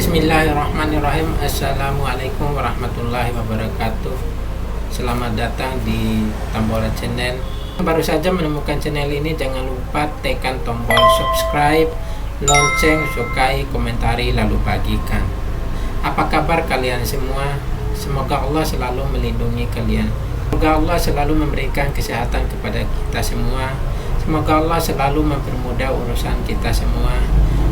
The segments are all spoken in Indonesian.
Bismillahirrahmanirrahim. Assalamualaikum warahmatullahi wabarakatuh. Selamat datang di Tambola Channel. Baru saja menemukan channel ini, jangan lupa tekan tombol subscribe, lonceng, sukai, komentari, lalu bagikan. Apa kabar kalian semua? Semoga Allah selalu melindungi kalian. Semoga Allah selalu memberikan kesehatan kepada kita semua. Semoga Allah selalu mempermudah urusan kita semua.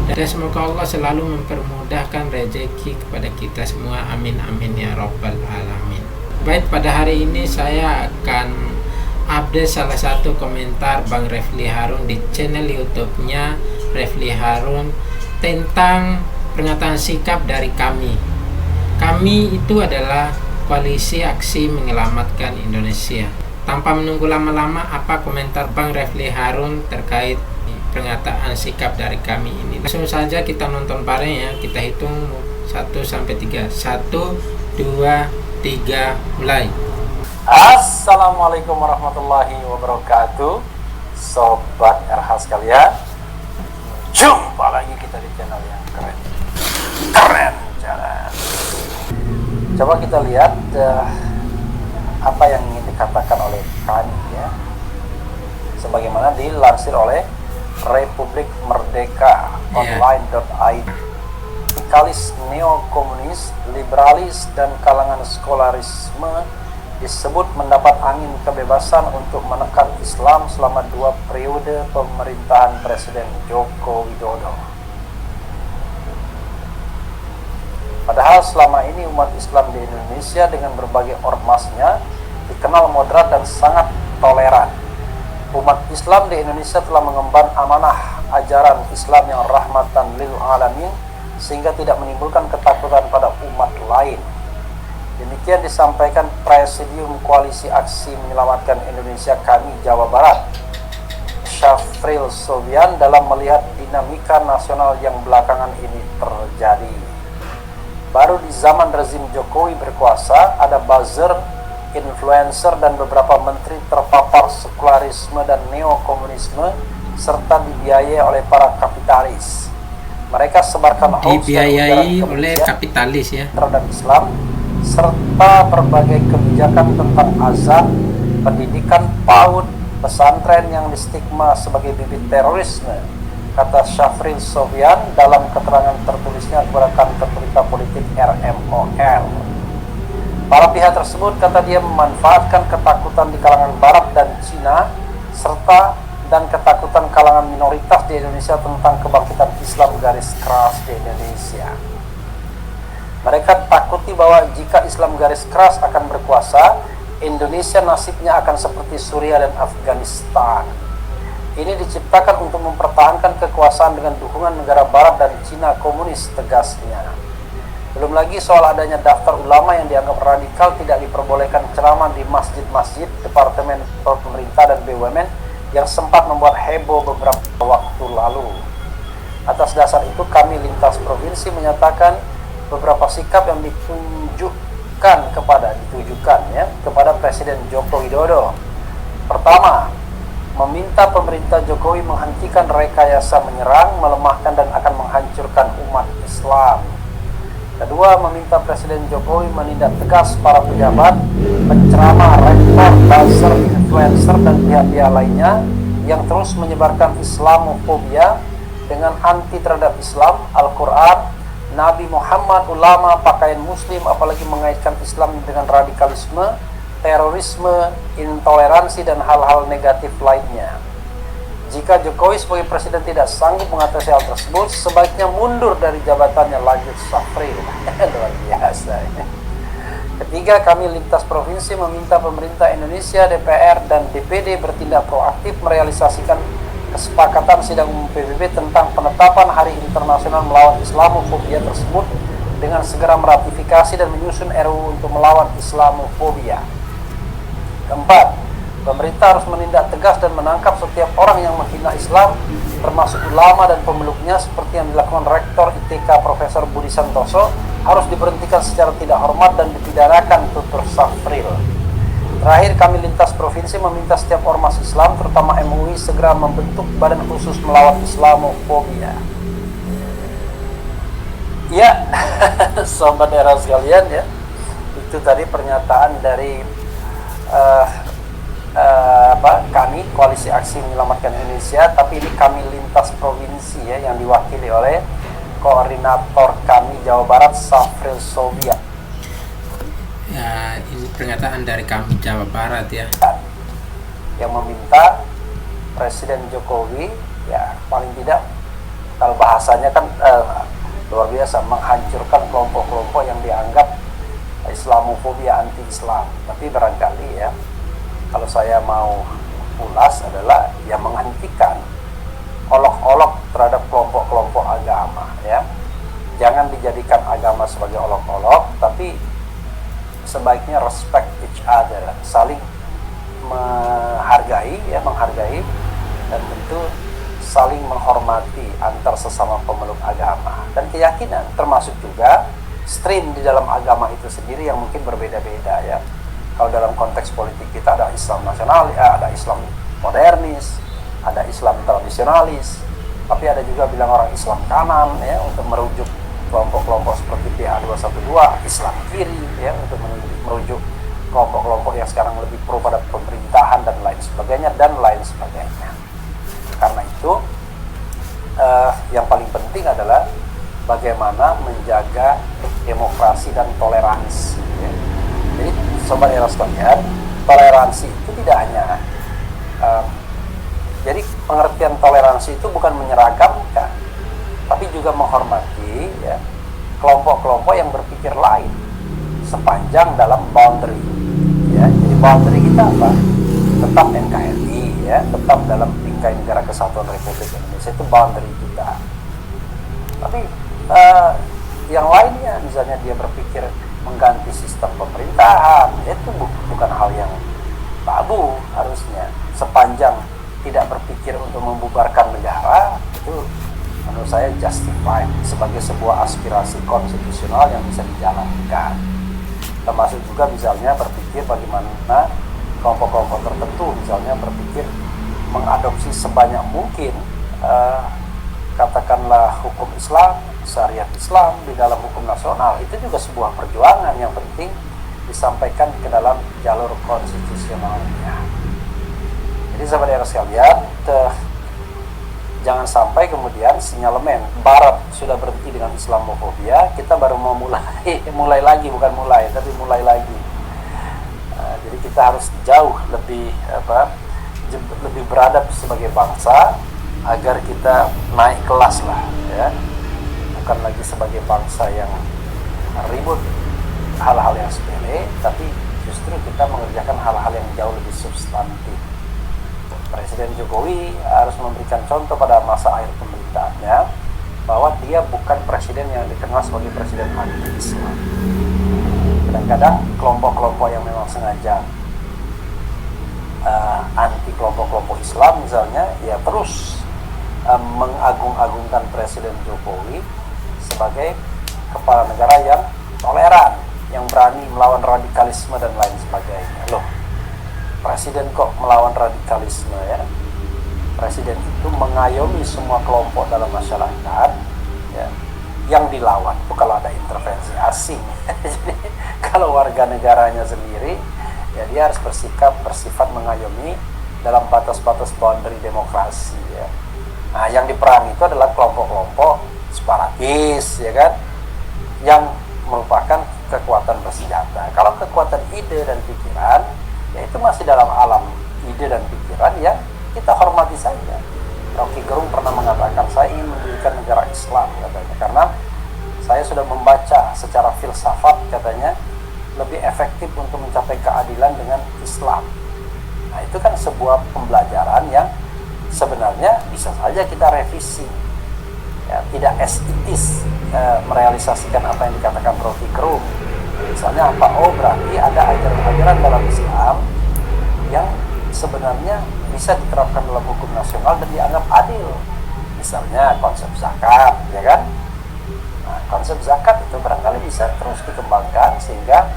Dan semoga Allah selalu mempermudahkan rezeki kepada kita semua. Amin amin ya rabbal alamin. Baik, pada hari ini saya akan update salah satu komentar Bang Refli Harun di channel YouTube-nya Refli Harun tentang pernyataan sikap dari kami. Kami itu adalah Koalisi Aksi Menyelamatkan Indonesia. Tanpa menunggu lama-lama, apa komentar Bang Refli Harun terkait pernyataan sikap dari kami ini? Langsung saja kita nonton bareng ya. Kita hitung 1 sampai 3. 1, 2, 3, mulai. Assalamualaikum warahmatullahi wabarakatuh, Sobat RH sekalian. Jumpa lagi kita di channel yang keren jalan. Coba kita lihat apa yang ingin dikatakan oleh kami ya, sebagaimana dilansir oleh Republik Merdeka Online.id. Radikalis neokomunis, liberalis, dan kalangan skolarisme disebut mendapat angin kebebasan untuk menekan Islam selama 2 periode pemerintahan Presiden Joko Widodo. Padahal selama ini umat Islam di Indonesia dengan berbagai ormasnya dikenal moderat dan sangat toleran. Umat Islam di Indonesia telah mengemban amanah ajaran Islam yang rahmatan lil alamin sehingga tidak menimbulkan ketakutan pada umat lain. Demikian disampaikan Presidium Koalisi Aksi Menyelamatkan Indonesia kami Jawa Barat, Syafril Sobian, dalam melihat dinamika nasional yang belakangan ini terjadi. Baru di zaman rezim Jokowi berkuasa, ada buzzer, influencer, dan beberapa menteri terpapar sekularisme dan neokomunisme serta dibiayai oleh para kapitalis. Mereka sebarkan hoax dibiayai oleh kapitalis ya terhadap Islam serta berbagai kebijakan tentang azan, pendidikan PAUD, pesantren yang distigma sebagai bibit terorisme, kata Syafril Sobian dalam keterangan tertulisnya kepada kantor berita politik RMOL. Para pihak tersebut, kata dia, memanfaatkan ketakutan di kalangan Barat dan Cina serta dan ketakutan kalangan minoritas di Indonesia tentang kebangkitan Islam garis keras di Indonesia. Mereka takuti bahwa jika Islam garis keras akan berkuasa, Indonesia nasibnya akan seperti Suriah dan Afghanistan. Ini diciptakan untuk mempertahankan kekuasaan dengan dukungan negara Barat dan Cina komunis, tegasnya. Belum lagi soal adanya daftar ulama yang dianggap radikal tidak diperbolehkan ceramah di masjid-masjid, departemen pemerintah dan BUMN yang sempat membuat heboh beberapa waktu lalu. Atas dasar itu kami lintas provinsi menyatakan beberapa sikap yang ditujukan kepada Presiden Joko Widodo. Pertama, meminta pemerintah Jokowi menghentikan rekayasa menyerang, melemahkan, dan akan menghancurkan umat Islam. Kedua, meminta Presiden Jokowi menindak tegas para pejabat, penceramah, rektor, buzzer, influencer, dan pihak-pihak lainnya yang terus menyebarkan Islamofobia dengan anti terhadap Islam, Al-Quran, Nabi Muhammad, ulama, pakaian muslim, apalagi mengaitkan Islam dengan radikalisme, terorisme, intoleransi, dan hal-hal negatif lainnya. Jika Jokowi sebagai presiden tidak sanggup mengatasi hal tersebut, sebaiknya mundur dari jabatannya, lanjut Syafril. Luar biasa. Ketiga, kami lintas provinsi meminta pemerintah Indonesia, DPR, dan DPD bertindak proaktif merealisasikan kesepakatan sidang umum PBB tentang penetapan Hari Internasional Melawan Islamofobia tersebut dengan segera meratifikasi dan menyusun RUU untuk melawan Islamofobia. Keempat, pemerintah harus menindak tegas dan menangkap setiap orang yang menghina Islam, termasuk ulama dan pemeluknya, seperti yang dilakukan Rektor ITK Profesor Budi Santoso, harus diberhentikan secara tidak hormat dan dipidanakan, tutur Syafril. Terakhir, kami lintas provinsi meminta setiap ormas Islam, terutama MUI, segera membentuk badan khusus melawan Islamofobia. Ya, Sobat era sekalian ya, itu tadi pernyataan dari kami Koalisi Aksi Menyelamatkan Indonesia, tapi ini kami lintas provinsi ya, yang diwakili oleh koordinator kami Jawa Barat Safril Sovia. Ya, ini pernyataan dari kami Jawa Barat ya, yang meminta Presiden Jokowi ya paling tidak, kalau bahasanya kan luar biasa, menghancurkan kelompok-kelompok yang dianggap Islamofobia, anti-Islam. Tapi barangkali ya, kalau saya mau ulas adalah yang menghentikan olok-olok terhadap kelompok-kelompok agama ya. Jangan dijadikan agama sebagai olok-olok, tapi sebaiknya respect each other, saling menghargai ya, dan tentu saling menghormati antar sesama pemeluk agama dan keyakinan, termasuk juga stream di dalam agama itu sendiri yang mungkin berbeda-beda ya. Kalau dalam konteks politik kita ada Islam nasional, ada Islam modernis, ada Islam tradisionalis, tapi ada juga bilang orang Islam kanan ya, untuk merujuk kelompok-kelompok seperti PA212, Islam kiri ya, untuk merujuk kelompok-kelompok yang sekarang lebih pro pada pemerintahan dan lain sebagainya. Karena itu yang paling penting adalah bagaimana menjaga demokrasi dan toleransi ya. Jadi sobat era sekalian, toleransi itu tidak hanya jadi pengertian toleransi itu bukan menyeragamkan, tapi juga menghormati ya kelompok-kelompok yang berpikir lain sepanjang dalam boundary ya. Jadi boundary kita apa? Tetap NKRI ya, tetap dalam bingkai Negara Kesatuan Republik Indonesia, itu boundary kita. Tapi yang lainnya, misalnya dia berpikir mengganti sistem pemerintahan, itu bukan hal yang tabu harusnya. Sepanjang tidak berpikir untuk membubarkan negara, itu menurut saya justified sebagai sebuah aspirasi konstitusional yang bisa dijalankan. Termasuk juga misalnya berpikir bagaimana kelompok-kelompok tertentu misalnya berpikir mengadopsi sebanyak mungkin katakanlah hukum Islam, syariat Islam di dalam hukum nasional. Itu juga sebuah perjuangan yang penting disampaikan ke dalam jalur konstitusionalnya. Jadi sahabat era sekalian, jangan sampai kemudian sinyalemen Barat sudah berhenti dengan Islamofobia, kita baru mau mulai lagi, bukan mulai, tapi mulai lagi. Jadi kita harus jauh lebih lebih beradab sebagai bangsa agar kita naik kelas lah ya, bukan lagi sebagai bangsa yang ribut hal-hal yang sepele, tapi justru kita mengerjakan hal-hal yang jauh lebih substantif. Presiden Jokowi harus memberikan contoh pada masa akhir pemerintahannya bahwa dia bukan presiden yang dikenal sebagai presiden anti-Islam. Kadang-kadang kelompok-kelompok yang memang sengaja anti kelompok-kelompok Islam misalnya, ya terus mengagung-agungkan Presiden Jokowi sebagai kepala negara yang toleran, yang berani melawan radikalisme dan lain sebagainya. Loh, Presiden kok melawan radikalisme ya? Presiden itu mengayomi semua kelompok dalam masyarakat ya, yang dilawan itu kalau ada intervensi asing. Jadi kalau warga negaranya sendiri, ya dia harus bersifat mengayomi dalam batas-batas boundary demokrasi ya. Nah, yang diperangi itu adalah kelompok-kelompok separatis ya kan, yang merupakan kekuatan bersenjata. Kalau kekuatan ide dan pikiran, ya itu masih dalam alam ide dan pikiran ya, kita hormati saja. Rocky Gerung pernah mengatakan, saya ingin mendirikan negara Islam katanya, karena saya sudah membaca secara filsafat katanya lebih efektif untuk mencapai keadilan dengan Islam. Nah, itu kan sebuah pembelajaran yang sebenarnya bisa saja kita revisi ya, tidak estetis merealisasikan apa yang dikatakan Rocky Gerung. Misalnya apa? Oh, berarti ada ajaran-ajaran dalam Islam yang sebenarnya bisa diterapkan dalam hukum nasional dan dianggap adil. Misalnya konsep zakat, ya kan? Nah, konsep zakat itu barangkali bisa terus dikembangkan sehingga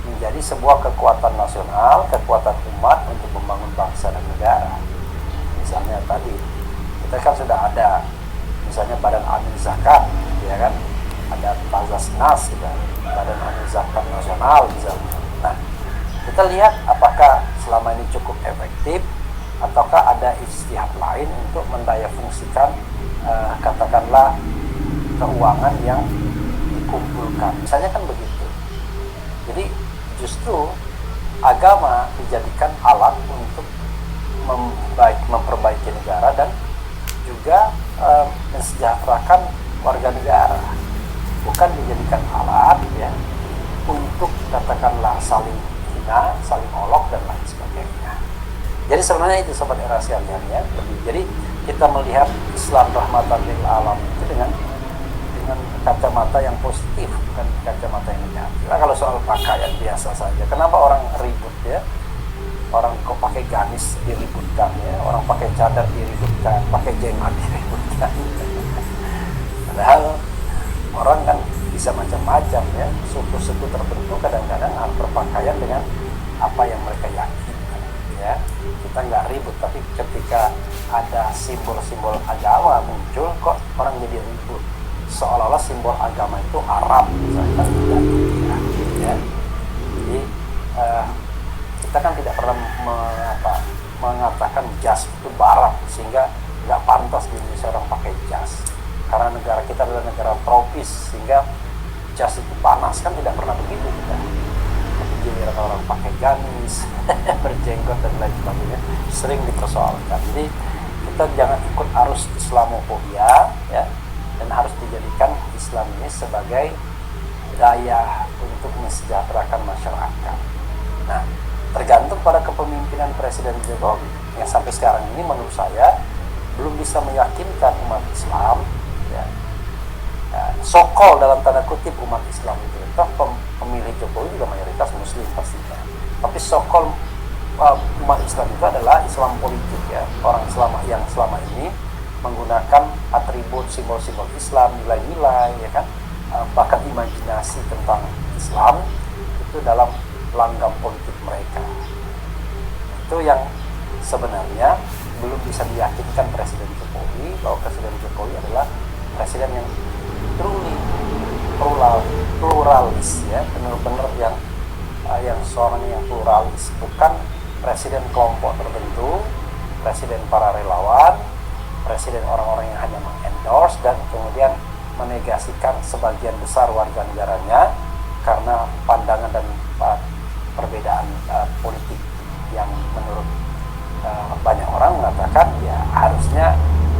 menjadi sebuah kekuatan nasional, kekuatan umat untuk membangun bangsa dan negara. Misalnya tadi kita kan sudah ada misalnya Badan Amil Zakat, ya kan? ada Bazasnas, juga Badan Amil Zakat Nasional misalnya. Nah, kita lihat apakah selama ini cukup efektif ataukah ada ijtihad lain untuk mendaya fungsikan katakanlah keuangan yang dikumpulkan. Misalnya kan begitu. Jadi justru agama dijadikan alat untuk memperbaiki negara dan juga mensejahterakan warga negara, bukan dijadikan alat ya untuk katakanlah saling hina, saling olok dan lain sebagainya. Jadi sebenarnya itu sobat era sekalian ya. Jadi kita melihat Islam rahmatan lil alamin itu dengan kacamata yang positif, bukan kacamata yang negatif. Nah, kalau soal pakaian biasa saja, kenapa orang ribut ya? Orang kok pakai gamis diributkan ya, orang pakai cadar diributkan, pakai jenggot diributkan. Padahal orang kan bisa macam-macam ya, suku-suku tertentu kadang-kadang berpakaian dengan apa yang mereka yakinkan ya. Kita nggak ribut, tapi ketika ada simbol-simbol agama muncul, kok orang jadi ribut, seolah-olah simbol agama itu Arab misalnya, tidak ya. Jadi kita kan tidak pernah mengatakan jas itu barat, sehingga nggak pantas di Indonesia orang pakai jas, karena negara kita adalah negara tropis sehingga jas itu panas, kan tidak pernah begitu kita. Tapi giliran orang pakai gamis berjenggot dan lain sebagainya sering dipersoalkan. Jadi kita jangan ikut arus Islamophobia ya, dan harus dijadikan Islam ini sebagai daya untuk mensejahterakan masyarakat. Nah, tergantung pada kepemimpinan Presiden Jokowi yang sampai sekarang ini menurut saya belum bisa meyakinkan umat Islam ya. Sokol dalam tanda kutip umat Islam itu, pemilih Jokowi juga mayoritas Muslim pastinya, tapi sokol umat Islam itu adalah Islam politik ya, orang yang selama ini menggunakan atribut simbol-simbol Islam, nilai-nilai ya kan, bahkan imajinasi tentang Islam itu dalam langgam politik mereka. Itu yang sebenarnya belum bisa diyakinkan Presiden Jokowi bahwa Presiden Jokowi adalah presiden yang truly pluralis ya, benar-benar yang suaranya yang pluralis, bukan presiden kelompok tertentu, presiden para relawan, presiden orang-orang yang hanya mengendorse dan kemudian menegasikan sebagian besar warga negaranya karena pandangan dan perbedaan politik yang menurut banyak orang mengatakan ya harusnya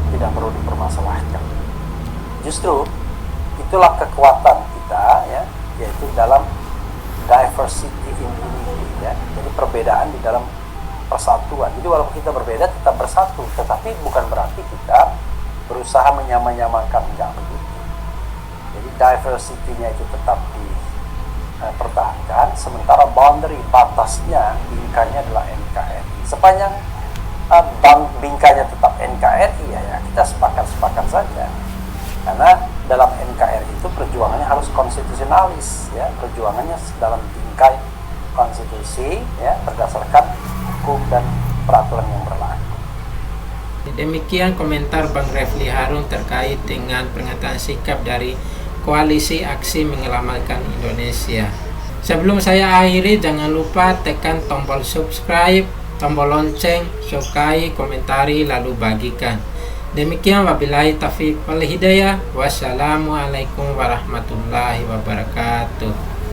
tidak perlu dipermasalahkan. Justru itulah kekuatan kita ya, yaitu dalam diversity in unity ya. Jadi perbedaan di dalam persatuan. Jadi walaupun kita berbeda tetap bersatu, tetapi bukan berarti kita berusaha menyamakan, enggak begitu. Jadi diversity-nya itu tetap dipertahankan, sementara boundary batasnya bingkainya adalah NKRI. Sepanjang bingkainya tetap NKRI ya kita sepakat saja. Karena dalam NKRI itu perjuangannya harus konstitusionalis ya, perjuangannya dalam bingkai konstitusi ya, berdasarkan hukum dan peraturan yang berlaku. Demikian komentar Bang Refli Harun terkait dengan pernyataan sikap dari Koalisi Aksi Menyelamatkan Indonesia. Sebelum saya akhiri, jangan lupa tekan tombol subscribe, tombol lonceng, sukai, komentari, lalu bagikan. Demikian wabillahi taufiq wal hidayah. Wassalamualaikum warahmatullahi wabarakatuh.